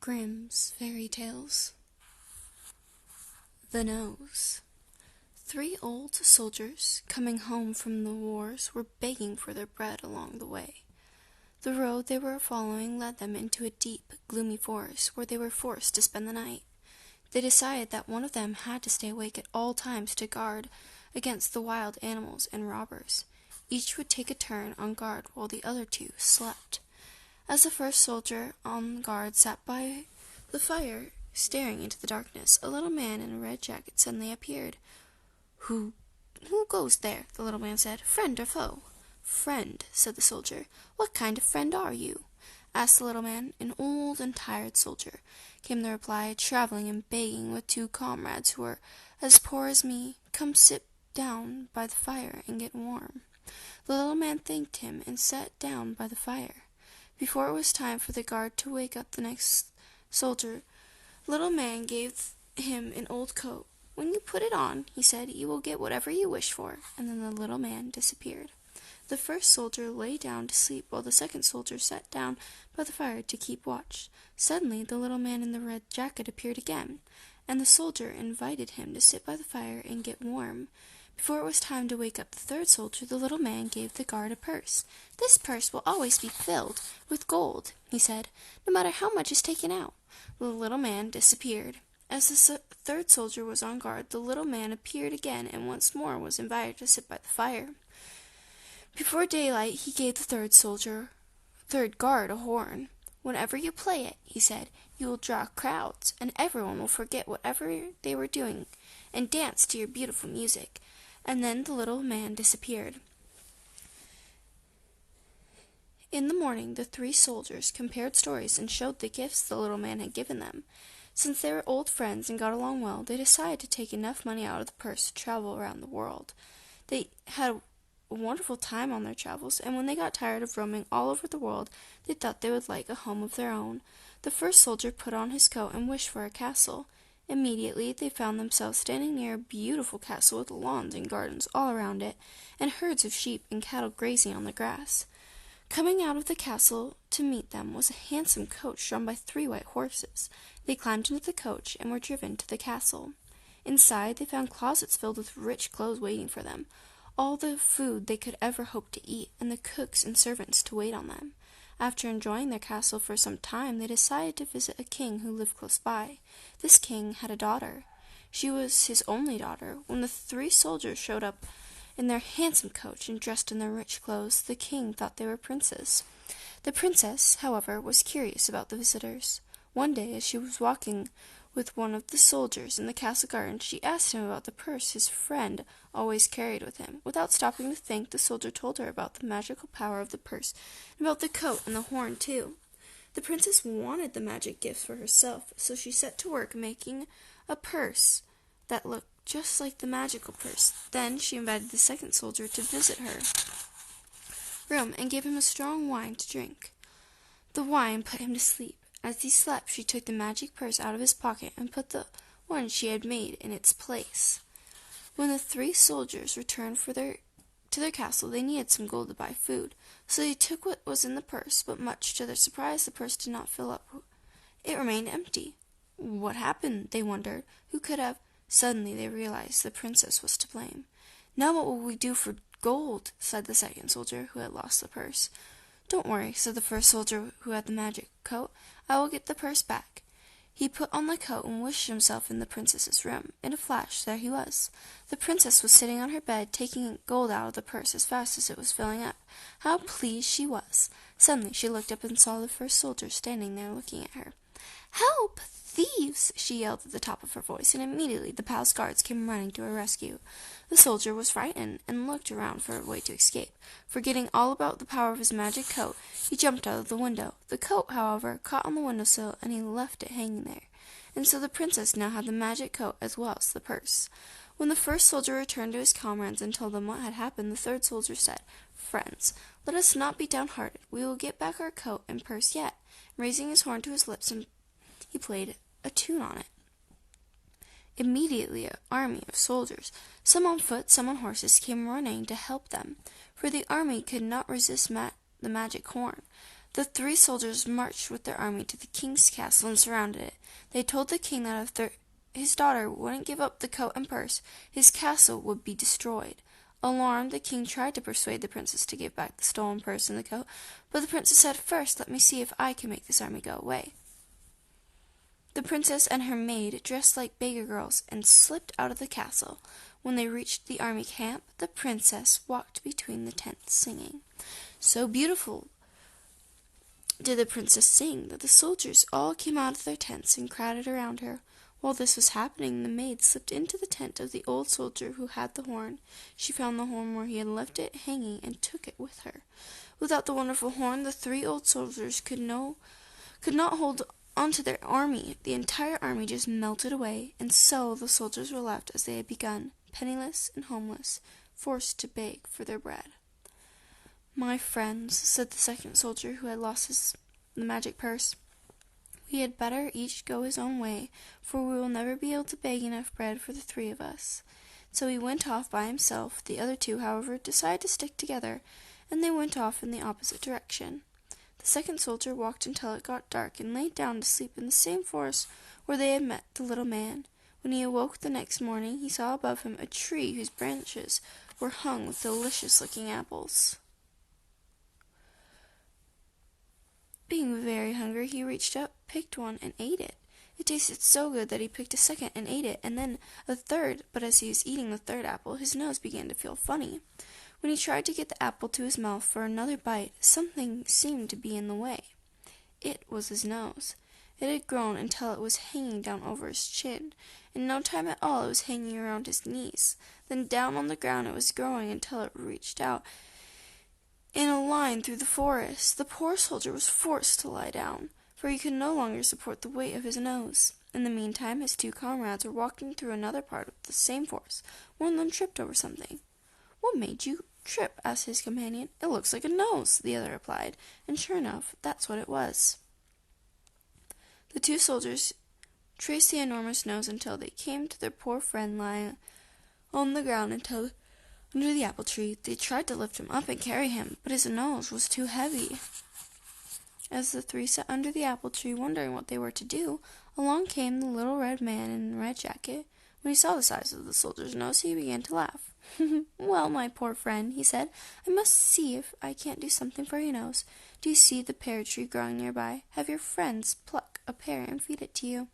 Grimm's Fairy Tales. The Nose. 3 old soldiers, coming home from the wars, were begging for their bread along the way. The road they were following led them into a deep, gloomy forest where they were forced to spend the night. They decided that one of them had to stay awake at all times to guard against the wild animals and robbers. Each would take a turn on guard while the other 2 slept. As the first soldier on guard sat by the fire, staring into the darkness, a little man in a red jacket suddenly appeared. Who goes there?" the little man said. "Friend or foe?" "Friend," said the soldier. "What kind of friend are you?" asked the little man. "An old and tired soldier," came the reply, "traveling and begging with 2 comrades who are as poor as me. Come sit down by the fire and get warm." The little man thanked him and sat down by the fire. Before it was time for the guard to wake up the next soldier, the little man gave him an old coat. "When you put it on," he said, "you will get whatever you wish for," and then the little man disappeared. The first soldier lay down to sleep while the second soldier sat down by the fire to keep watch. Suddenly the little man in the red jacket appeared again, and the soldier invited him to sit by the fire and get warm. Before it was time to wake up the third soldier, the little man gave the guard a purse. "This purse will always be filled with gold," he said, "no matter how much is taken out." The little man disappeared. As the third soldier was on guard, the little man appeared again and once more was invited to sit by the fire. Before daylight he gave the third guard a horn. "Whenever you play it," he said, "you will draw crowds, and everyone will forget whatever they were doing and dance to your beautiful music." And then the little man disappeared. In the morning the 3 soldiers compared stories and showed the gifts the little man had given them. Since they were old friends and got along well, they decided to take enough money out of the purse to travel around the world. They had a wonderful time on their travels, and when they got tired of roaming all over the world, they thought they would like a home of their own. The first soldier put on his coat and wished for a castle. Immediately they found themselves standing near a beautiful castle with lawns and gardens all around it, and herds of sheep and cattle grazing on the grass. Coming out of the castle to meet them was a handsome coach drawn by 3 white horses. They climbed into the coach and were driven to the castle. Inside they found closets filled with rich clothes waiting for them, all the food they could ever hope to eat, and the cooks and servants to wait on them. After enjoying their castle for some time, they decided to visit a king who lived close by. This king had a daughter. She was his only daughter. When the 3 soldiers showed up in their handsome coach and dressed in their rich clothes, the king thought they were princes. The princess, however, was curious about the visitors. One day, as she was walking with one of the soldiers in the castle garden, she asked him about the purse his friend always carried with him. Without stopping to think, the soldier told her about the magical power of the purse, and about the coat and the horn too. The princess wanted the magic gifts for herself, so she set to work making a purse that looked just like the magical purse. Then she invited the second soldier to visit her room and gave him a strong wine to drink. The wine put him to sleep. As he slept, she took the magic purse out of his pocket and put the one she had made in its place. When the 3 soldiers returned to their castle, they needed some gold to buy food, so they took what was in the purse, but much to their surprise, the purse did not fill up. It remained empty. What happened, they wondered. Who could have? Suddenly they realized the princess was to blame. "Now what will we do for gold?" said the second soldier, who had lost the purse. "Don't worry," said the first soldier, who had the magic coat. "I will get the purse back." He put on the coat and wished himself in the princess's room. In a flash, there he was. The princess was sitting on her bed, taking gold out of the purse as fast as it was filling up. How pleased she was! Suddenly she looked up and saw the first soldier standing there looking at her. "Help! Thieves!" she yelled at the top of her voice, and immediately the palace guards came running to her rescue. The soldier was frightened and looked around for a way to escape. Forgetting all about the power of his magic coat, he jumped out of the window. The coat, however, caught on the windowsill, and he left it hanging there. And so the princess now had the magic coat as well as the purse. When the first soldier returned to his comrades and told them what had happened, the third soldier said, "Friends, let us not be downhearted. We will get back our coat and purse yet." Raising his horn to his lips, he played a tune on it. Immediately an army of soldiers, some on foot, some on horses, came running to help them, for the army could not resist the magic horn. The 3 soldiers marched with their army to the king's castle and surrounded it. They told the king that if his daughter wouldn't give up the coat and purse, his castle would be destroyed. Alarmed, the king tried to persuade the princess to give back the stolen purse and the coat, but the princess said, "First, let me see if I can make this army go away." The princess and her maid dressed like beggar girls and slipped out of the castle. When they reached the army camp, the princess walked between the tents singing. So beautiful did the princess sing that the soldiers all came out of their tents and crowded around her. While this was happening, the maid slipped into the tent of the old soldier who had the horn. She found the horn where he had left it hanging and took it with her. Without the wonderful horn, the 3 old soldiers could not hold onto their army. The entire army just melted away, and so the soldiers were left as they had begun, penniless and homeless, forced to beg for their bread. "My friends," said the second soldier who had lost the magic purse, "we had better each go his own way, for we will never be able to beg enough bread for the 3 of us." So he went off by himself. The other 2, however, decided to stick together, and they went off in the opposite direction. The second soldier walked until it got dark and laid down to sleep in the same forest where they had met the little man. When he awoke the next morning, he saw above him a tree whose branches were hung with delicious-looking apples. Being very hungry, he reached up, picked one, and ate it. It tasted so good that he picked a second and ate it, and then a third, but as he was eating the 3rd apple, his nose began to feel funny. When he tried to get the apple to his mouth for another bite, something seemed to be in the way. It was his nose. It had grown until it was hanging down over his chin. In no time at all, it was hanging around his knees. Then down on the ground it was growing until it reached out in a line through the forest. The poor soldier was forced to lie down, for he could no longer support the weight of his nose. In the meantime, his 2 comrades were walking through another part of the same forest. One of them tripped over something. "What made you trip?" asked his companion. "It looks like a nose," the other replied, and sure enough, that's what it was. The 2 soldiers traced the enormous nose until they came to their poor friend lying on the ground under the apple tree. They tried to lift him up and carry him, but his nose was too heavy. As the 3 sat under the apple tree wondering what they were to do, along came the little red man in the red jacket. When he saw the size of the soldier's nose, he began to laugh. "Well, my poor friend," he said, "I must see if I can't do something for your nose. Do you see the pear tree growing nearby? Have your friends pluck a pear and feed it to you."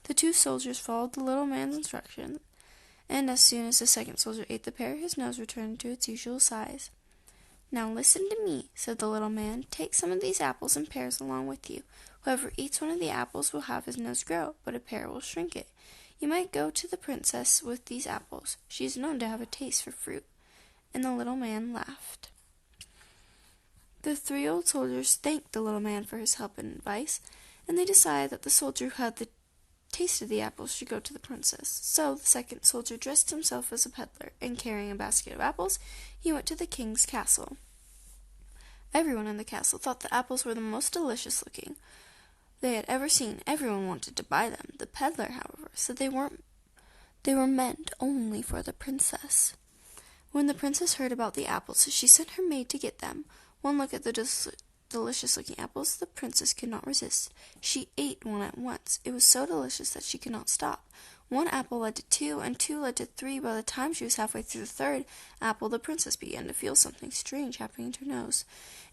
The 2 soldiers followed the little man's instructions, and as soon as the second soldier ate the pear, his nose returned to its usual size. "Now listen to me," said the little man. "Take some of these apples and pears along with you. Whoever eats one of the apples will have his nose grow, but a pear will shrink it. You might go to the princess with these apples. She is known to have a taste for fruit." And the little man laughed. The 3 old soldiers thanked the little man for his help and advice, and they decided that the soldier who had the taste of the apples should go to the princess. So the second soldier dressed himself as a peddler, and carrying a basket of apples, he went to the king's castle. Everyone in the castle thought the apples were the most delicious looking they had ever seen. Everyone wanted to buy them. The peddler, however, said they were meant only for the princess. When the princess heard about the apples, she sent her maid to get them. One look at the delicious-looking apples, the princess could not resist. She ate one at once. It was so delicious that she could not stop. 1 apple led to 2, and 2 led to 3. By the time she was halfway through the 3rd apple, the princess began to feel something strange happening to her nose.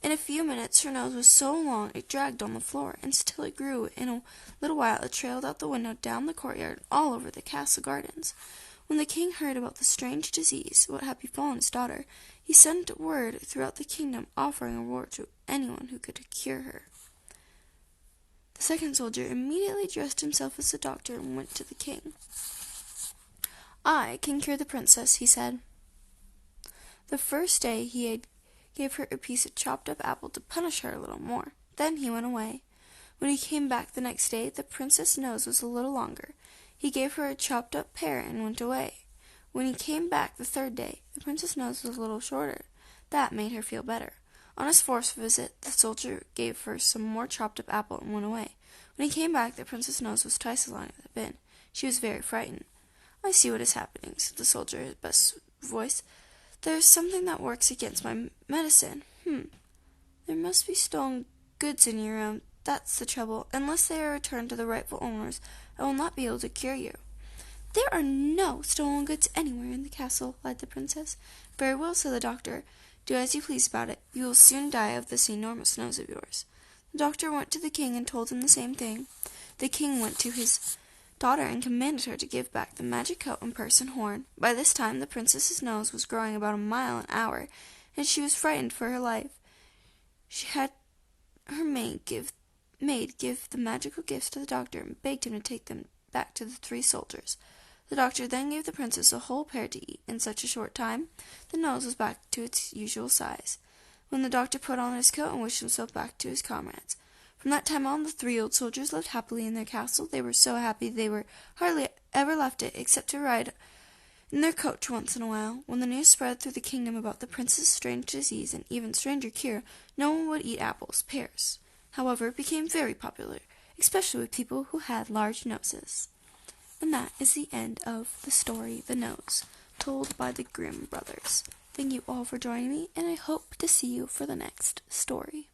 In a few minutes, her nose was so long it dragged on the floor, and still it grew. In a little while, it trailed out the window, down the courtyard, and all over the castle gardens. When the king heard about the strange disease, what had befallen his daughter, he sent word throughout the kingdom, offering a reward to anyone who could cure her. The second soldier immediately dressed himself as a doctor and went to the king. "I can cure the princess," he said. The first day he gave her a piece of chopped up apple to punish her a little more. Then he went away. When he came back the next day, the princess' nose was a little longer. He gave her a chopped up pear and went away. When he came back the 3rd day, the princess' nose was a little shorter. That made her feel better. On his 4th visit, the soldier gave her some more chopped up apple and went away. When he came back, the princess' nose was twice as long as it had been. She was very frightened. "I see what is happening," said the soldier in his best voice. "There is something that works against my medicine. There must be stolen goods in your own. That's the trouble. Unless they are returned to the rightful owners, I will not be able to cure you." "There are no stolen goods anywhere in the castle," lied the princess. "Very well," said the doctor. "Do as you please about it. You will soon die of this enormous nose of yours." The doctor went to the king and told him the same thing. The king went to his daughter and commanded her to give back the magic coat and purse and horn. By this time the princess's nose was growing about a mile an hour, and she was frightened for her life. She had her maid give the magical gifts to the doctor and begged him to take them back to the 3 soldiers. The doctor then gave the princess a whole pear to eat. In such a short time the nose was back to its usual size, when the doctor put on his coat and wished himself back to his comrades. From that time on, the 3 old soldiers lived happily in their castle. They were so happy they were hardly ever left it, except to ride in their coach once in a while. When the news spread through the kingdom about the prince's strange disease and even stranger cure, no one would eat apples. Pears, however, became very popular, especially with people who had large noses. And that is the end of the story The Nose, told by the Grimm brothers. Thank you all for joining me, and I hope to see you for the next story.